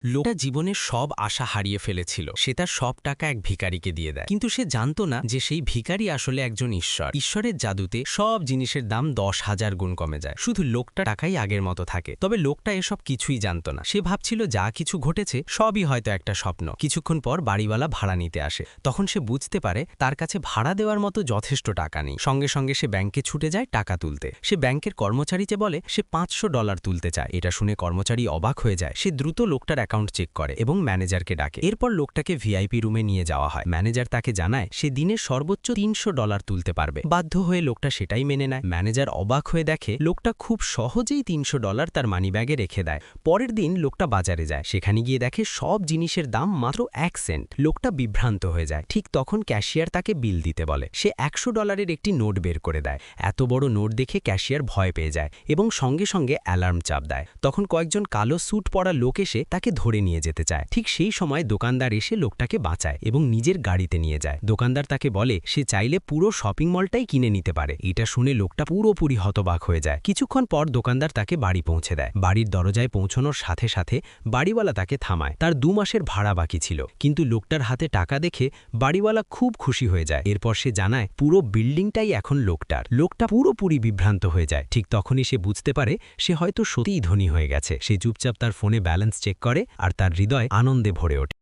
লোকটা জীবনের সব আশা হারিয়ে ফেলেছিল। সে তার সব টাকা এক ভিখারিকে দিয়ে দেয়, কিন্তু সে জানত না যে সেই ভিখারি আসলে একজন ঈশ্বর। ঈশ্বরের জাদুতে সব জিনিসের দাম 10,000 গুণ কমে যায়, শুধু লোকটা টাকাই আগের মতো থাকে। তবে লোকটা এসব কিছুই জানত না। সে ভাবছিল যা কিছু ঘটেছে সবই হয়তো একটা স্বপ্ন। কিছুক্ষণ পর বাড়িওয়ালা ভাড়া নিতে আসে। তখন সে বুঝতে পারে তার কাছে ভাড়া দেওয়ার মতো যথেষ্ট টাকা নেই। সঙ্গে সঙ্গে সে ব্যাংকে ছুটে যায় টাকা তুলতে। সে ব্যাংকের কর্মচারীকে বলে সে $500 তুলতে চায়। এটা শুনে কর্মচারী অবাক হয়ে যায়। সে দ্রুত লোকটার অ্যাকাউন্ট চেক করে এবং ম্যানেজারকে ডাকে। এরপর লোকটাকে ভিআইপি রুমে নিয়ে যাওয়া হয়। ম্যানেজার তাকে জানায় সে দিনের সর্বোচ্চ $300 তুলতে পারবে। বাধ্য হয়ে লোকটা সেটাই মেনে নেয়। ম্যানেজার অবাক হয়ে দেখে লোকটা খুব সহজেই $300 তার মানিব্যাগে রেখে দেয়। পরের দিন লোকটা বাজারে যায়। সেখানে গিয়ে দেখে সব জিনিসের দাম মাত্র 1 সেন্ট। লোকটা বিভ্রান্ত হয়ে যায়। ঠিক তখন ক্যাশিয়ার তাকে বিল দিতে বলে। সে $100 একটি নোট বের করে দেয়। এত বড় নোট দেখে ক্যাশিয়ার ভয় পেয়ে যায় এবং সঙ্গে সঙ্গে অ্যালার্ম চাপ দেয়। তখন কয়েকজন কালো স্যুট পরা লোক এসে তাকে ধরে নিয়ে যেতে চায়। ঠিক সেই সময় দোকানদার এসে লোকটাকে বাঁচায় এবং নিজের গাড়িতে নিয়ে যায়। দোকানদার তাকে বলে সে চাইলে পুরো শপিং মলটাই কিনে নিতে পারে। এটা শুনে লোকটা পুরোপুরি হতবাক হয়ে যায়। কিছুক্ষণ পর দোকানদার তাকে বাড়ি পৌঁছে দেয়। বাড়ির দরজায় পৌঁছানোর সাথে সাথে বাড়িওয়ালা তাকে থামায়। তার 2 মাসের ভাড়া বাকি ছিল, কিন্তু লোকটার হাতে টাকা দেখে বাড়িওয়ালা খুব খুশি হয়ে যায়। এরপর সে জানায় পুরো বিল্ডিংটাই এখন লোকটার। লোকটা পুরোপুরি বিভ্রান্ত হয়ে যায়। ঠিক তখনই সে বুঝতে পারে সে হয়তো সত্যিই ধনী হয়ে গেছে। সে চুপচাপ তার ফোনে ব্যালেন্স চেক করে আর তার হৃদয় আনন্দে ভরে ওঠে।